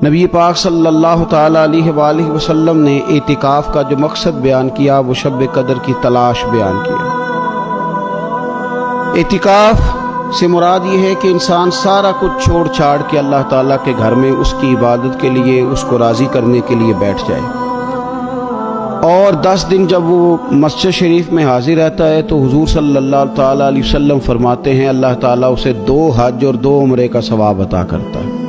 نبی پاک صلی اللہ تعالیٰ علیہ وآلہ وسلم نے اعتکاف کا جو مقصد بیان کیا وہ شب قدر کی تلاش بیان کیا۔ اعتکاف سے مراد یہ ہے کہ انسان سارا کچھ چھوڑ چھاڑ کے اللہ تعالیٰ کے گھر میں اس کی عبادت کے لیے، اس کو راضی کرنے کے لیے بیٹھ جائے، اور 10 دن جب وہ مسجد شریف میں حاضر رہتا ہے تو حضور صلی اللہ تعالیٰ علیہ وسلم فرماتے ہیں اللہ تعالیٰ اسے 2 حج اور 2 عمرے کا ثواب عطا کرتا ہے۔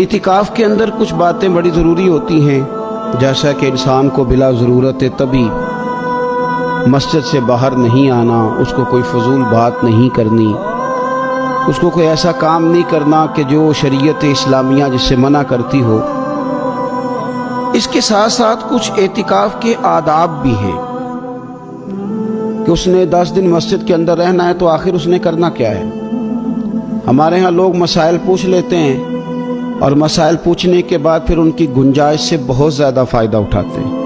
اعتکاف کے اندر کچھ باتیں بڑی ضروری ہوتی ہیں، جیسا کہ انسان کو بلا ضرورت طبی مسجد سے باہر نہیں آنا، اس کو کوئی فضول بات نہیں کرنی، اس کو کوئی ایسا کام نہیں کرنا کہ جو شریعت اسلامیہ جس سے منع کرتی ہو۔ اس کے ساتھ ساتھ کچھ اعتکاف کے آداب بھی ہیں کہ اس نے 10 دن مسجد کے اندر رہنا ہے تو آخر اس نے کرنا کیا ہے۔ ہمارے ہاں لوگ مسائل پوچھ لیتے ہیں اور مسائل پوچھنے کے بعد پھر ان کی گنجائش سے بہت زیادہ فائدہ اٹھاتے ہیں۔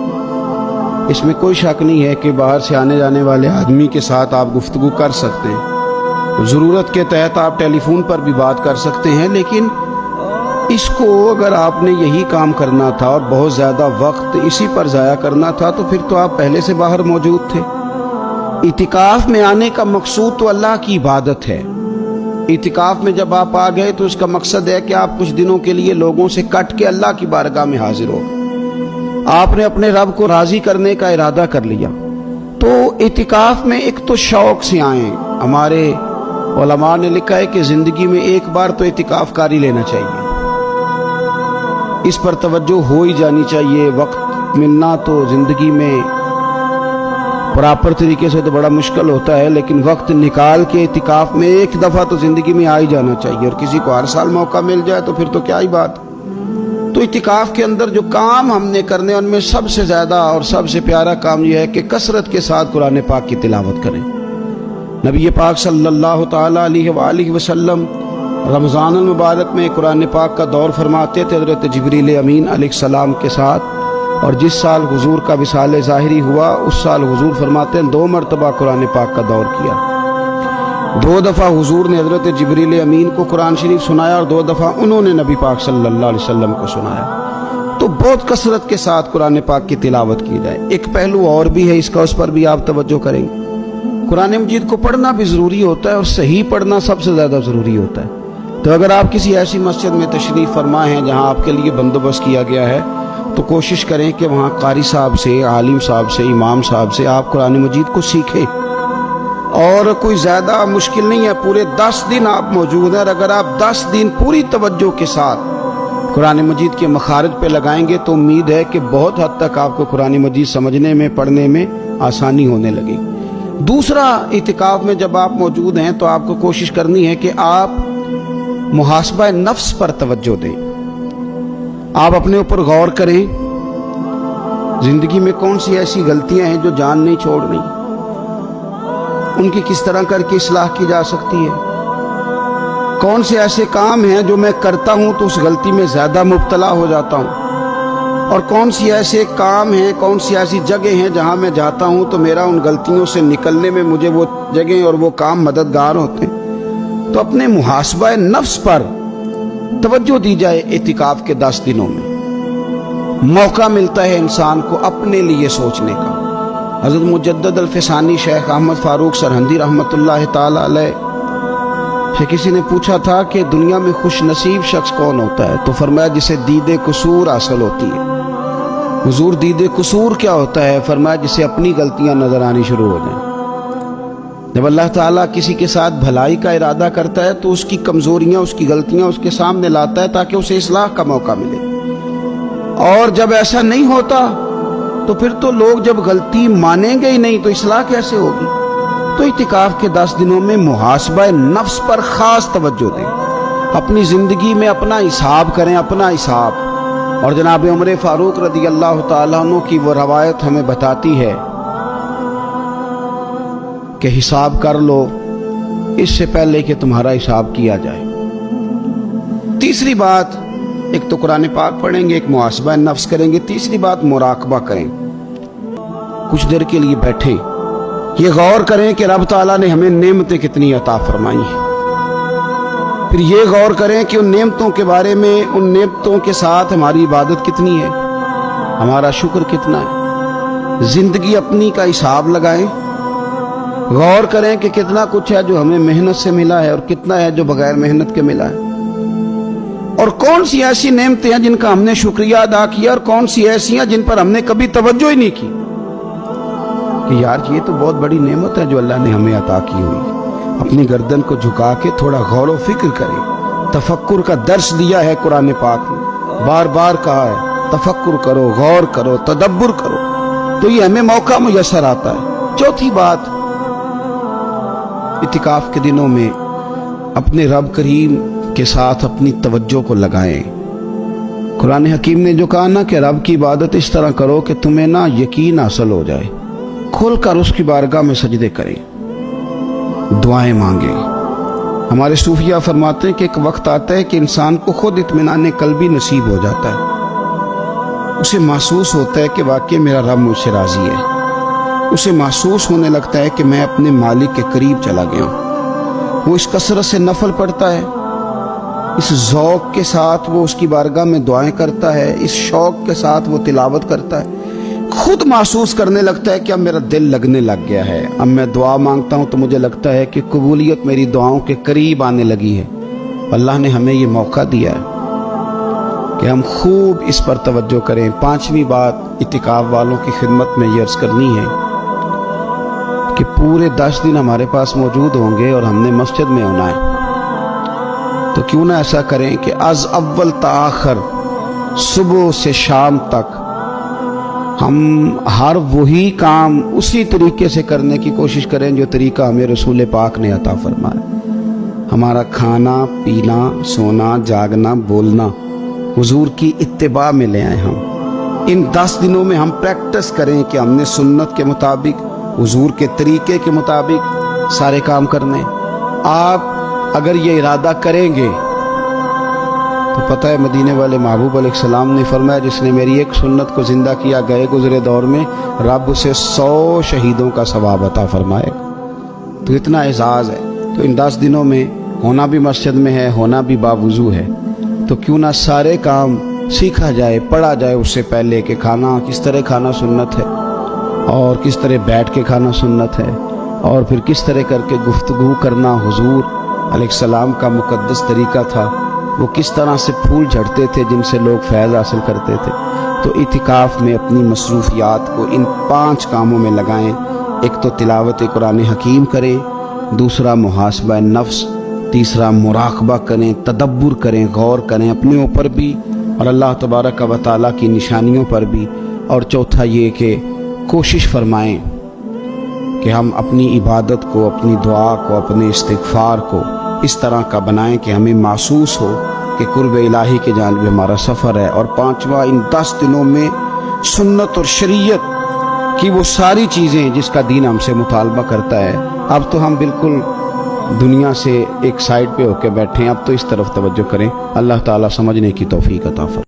اس میں کوئی شک نہیں ہے کہ باہر سے آنے جانے والے آدمی کے ساتھ آپ گفتگو کر سکتے ہیں، ضرورت کے تحت آپ ٹیلی فون پر بھی بات کر سکتے ہیں، لیکن اس کو اگر آپ نے یہی کام کرنا تھا اور بہت زیادہ وقت اسی پر ضائع کرنا تھا تو پھر تو آپ پہلے سے باہر موجود تھے۔ اعتکاف میں آنے کا مقصود تو اللہ کی عبادت ہے۔ اعتکاف میں جب آپ آ گئے تو اس کا مقصد ہے کہ آپ کچھ دنوں کے لیے لوگوں سے کٹ کے اللہ کی بارگاہ میں حاضر ہو، آپ نے اپنے رب کو راضی کرنے کا ارادہ کر لیا۔ تو اعتکاف میں ایک تو شوق سے آئیں۔ ہمارے علماء نے لکھا ہے کہ زندگی میں ایک بار تو اعتکاف کاری لینا چاہیے، اس پر توجہ ہو ہی جانی چاہیے۔ وقت ملنا تو زندگی میں پراپر طریقے سے تو بڑا مشکل ہوتا ہے، لیکن وقت نکال کے اعتکاف میں ایک دفعہ تو زندگی میں آ ہی جانا چاہیے، اور کسی کو ہر سال موقع مل جائے تو پھر تو کیا ہی بات۔ تو اعتکاف کے اندر جو کام ہم نے کرنے ان میں سب سے زیادہ اور سب سے پیارا کام یہ ہے کہ کثرت کے ساتھ قرآن پاک کی تلاوت کریں۔ نبی پاک صلی اللہ تعالیٰ علیہ وآلہ وسلم رمضان المبارک میں قرآن پاک کا دور فرماتے تھے حضرت جبریل امین علیہ السلام کے ساتھ، اور جس سال حضور کا وصال ظاہری ہوا اس سال حضور فرماتے ہیں 2 مرتبہ قرآن پاک کا دور کیا۔ 2 دفعہ حضور نے حضرت جبریل امین کو قرآن شریف سنایا اور 2 دفعہ انہوں نے نبی پاک صلی اللہ علیہ وسلم کو سنایا۔ تو بہت کثرت کے ساتھ قرآن پاک کی تلاوت کی جائے۔ ایک پہلو اور بھی ہے اس کا، اس پر بھی آپ توجہ کریں گے۔ قرآن مجید کو پڑھنا بھی ضروری ہوتا ہے اور صحیح پڑھنا سب سے زیادہ ضروری ہوتا ہے۔ تو اگر آپ کسی ایسی مسجد میں تشریف فرما ہیں جہاں آپ کے لیے بندوبست کیا گیا ہے تو کوشش کریں کہ وہاں قاری صاحب سے، عالم صاحب سے، امام صاحب سے آپ قرآن مجید کو سیکھیں، اور کوئی زیادہ مشکل نہیں ہے۔ پورے 10 دن آپ موجود ہیں، اور اگر آپ 10 دن پوری توجہ کے ساتھ قرآن مجید کے مخارج پہ لگائیں گے تو امید ہے کہ بہت حد تک آپ کو قرآن مجید سمجھنے میں، پڑھنے میں آسانی ہونے لگے۔ دوسرا، اعتکاف میں جب آپ موجود ہیں تو آپ کو کوشش کرنی ہے کہ آپ محاسبہ نفس پر توجہ دیں۔ آپ اپنے اوپر غور کریں، زندگی میں کون سی ایسی غلطیاں ہیں جو جان نہیں چھوڑنی، ان کی کس طرح کر کے اصلاح کی جا سکتی ہے، کون سے ایسے کام ہیں جو میں کرتا ہوں تو اس غلطی میں زیادہ مبتلا ہو جاتا ہوں، اور کون سی ایسے کام ہیں، کون سی ایسی جگہ ہیں جہاں میں جاتا ہوں تو میرا ان غلطیوں سے نکلنے میں مجھے وہ جگہیں اور وہ کام مددگار ہوتے ہیں۔ تو اپنے محاسبہ نفس پر توجہ دی جائے۔ اعتکاف کے 10 دنوں میں موقع ملتا ہے انسان کو اپنے لیے سوچنے کا۔ حضرت مجدد الفسانی شیخ احمد فاروق سرہندی رحمۃ اللہ تعالی علیہ سے کسی نے پوچھا تھا کہ دنیا میں خوش نصیب شخص کون ہوتا ہے، تو فرمایا جسے دید قصور حاصل ہوتی ہے۔ حضور دید قصور کیا ہوتا ہے؟ فرمایا جسے اپنی غلطیاں نظر آنی شروع ہو جائیں۔ جب اللہ تعالیٰ کسی کے ساتھ بھلائی کا ارادہ کرتا ہے تو اس کی کمزوریاں، اس کی غلطیاں اس کے سامنے لاتا ہے تاکہ اسے اصلاح کا موقع ملے، اور جب ایسا نہیں ہوتا تو پھر تو لوگ جب غلطی مانیں گے ہی نہیں تو اصلاح کیسے ہوگی؟ تو اعتکاف کے 10 دنوں میں محاسبہ نفس پر خاص توجہ دیں، اپنی زندگی میں اپنا حساب کریں، اپنا حساب۔ اور جناب عمر فاروق رضی اللہ تعالیٰ عنہ کی وہ روایت ہمیں بتاتی ہے کہ حساب کر لو اس سے پہلے کہ تمہارا حساب کیا جائے۔ تیسری بات، ایک تو قرآن پاک پڑھیں گے، ایک محاسبہ نفس کریں گے، تیسری بات مراقبہ کریں۔ کچھ دیر کے لیے بیٹھیں، یہ غور کریں کہ رب تعالیٰ نے ہمیں نعمتیں کتنی عطا فرمائی ہیں، پھر یہ غور کریں کہ ان نعمتوں کے بارے میں، ان نعمتوں کے ساتھ ہماری عبادت کتنی ہے، ہمارا شکر کتنا ہے۔ زندگی اپنی کا حساب لگائیں، غور کریں کہ کتنا کچھ ہے جو ہمیں محنت سے ملا ہے اور کتنا ہے جو بغیر محنت کے ملا ہے، اور کون سی ایسی نعمتیں ہیں جن کا ہم نے شکریہ ادا کیا اور کون سی ایسی ہیں جن پر ہم نے کبھی توجہ ہی نہیں کی کہ یار یہ تو بہت بڑی نعمت ہے جو اللہ نے ہمیں عطا کی ہوئی۔ اپنی گردن کو جھکا کے تھوڑا غور و فکر کریں۔ تفکر کا درس دیا ہے قرآن پاک نے، بار بار کہا ہے تفکر کرو، غور کرو، تدبر کرو، تو یہ ہمیں موقع میسر آتا ہے۔ چوتھی بات، اعتکاف کے دنوں میں اپنے رب کریم کے ساتھ اپنی توجہ کو لگائیں۔ قرآن حکیم نے جو کہا نا کہ رب کی عبادت اس طرح کرو کہ تمہیں نا یقین حاصل ہو جائے، کھل کر اس کی بارگاہ میں سجدے کریں، دعائیں مانگیں۔ ہمارے صوفیہ فرماتے ہیں کہ ایک وقت آتا ہے کہ انسان کو خود اطمینان قلبی نصیب ہو جاتا ہے، اسے محسوس ہوتا ہے کہ واقعی میرا رب مجھ سے راضی ہے، اسے محسوس ہونے لگتا ہے کہ میں اپنے مالک کے قریب چلا گیا ہوں۔ وہ اس کثرت سے نفل پڑھتا ہے، اس ذوق کے ساتھ وہ اس کی بارگاہ میں دعائیں کرتا ہے، اس شوق کے ساتھ وہ تلاوت کرتا ہے، خود محسوس کرنے لگتا ہے کہ اب میرا دل لگنے لگ گیا ہے، اب میں دعا مانگتا ہوں تو مجھے لگتا ہے کہ قبولیت میری دعاؤں کے قریب آنے لگی ہے۔ اللہ نے ہمیں یہ موقع دیا ہے کہ ہم خوب اس پر توجہ کریں۔ پانچویں بات اعتکاف والوں کی خدمت میں یہ عرض کرنی ہے کہ پورے 10 دن ہمارے پاس موجود ہوں گے اور ہم نے مسجد میں ہونا ہے، تو کیوں نہ ایسا کریں کہ از اول تا آخر، صبح سے شام تک ہم ہر وہی کام اسی طریقے سے کرنے کی کوشش کریں جو طریقہ ہمیں رسول پاک نے عطا فرمایا۔ ہمارا کھانا پینا، سونا جاگنا، بولنا حضور کی اتباع میں لے آئیں۔ ہم ان 10 دنوں میں ہم پریکٹس کریں کہ ہم نے سنت کے مطابق، حضور کے طریقے کے مطابق سارے کام کرنے۔ آپ اگر یہ ارادہ کریں گے تو پتہ ہے مدینے والے محبوب علیہ السلام نے فرمایا جس نے میری ایک سنت کو زندہ کیا گئے گزرے دور میں رب اسے 100 شہیدوں کا ثواب عطا فرمائے۔ تو اتنا اعزاز ہے۔ تو ان 10 دنوں میں ہونا بھی مسجد میں ہے، ہونا بھی باوضو ہے، تو کیوں نہ سارے کام سیکھا جائے، پڑھا جائے اس سے پہلے کہ کھانا کس طرح کھانا سنت ہے، اور کس طرح بیٹھ کے کھانا سنت ہے، اور پھر کس طرح کر کے گفتگو کرنا حضور علیہ السلام کا مقدس طریقہ تھا، وہ کس طرح سے پھول جھڑتے تھے جن سے لوگ فیض حاصل کرتے تھے۔ تو اعتکاف میں اپنی مصروفیات کو ان 5 کاموں میں لگائیں۔ ایک تو تلاوت قرآن حکیم کریں، دوسرا محاسبہ نفس، تیسرا مراقبہ کریں، تدبر کریں، غور کریں اپنے اوپر بھی اور اللہ تبارک و تعالیٰ کی نشانیوں پر بھی، اور چوتھا یہ کہ کوشش فرمائیں کہ ہم اپنی عبادت کو، اپنی دعا کو، اپنے استغفار کو اس طرح کا بنائیں کہ ہمیں محسوس ہو کہ قرب الہی کے جانب ہمارا سفر ہے۔ اور 5واں، ان 10 دنوں میں سنت اور شریعت کی وہ ساری چیزیں جس کا دین ہم سے مطالبہ کرتا ہے۔ اب تو ہم بالکل دنیا سے ایک سائڈ پہ ہو کے بیٹھے ہیں، اب تو اس طرف توجہ کریں۔ اللہ تعالیٰ سمجھنے کی توفیق عطا فرمائے۔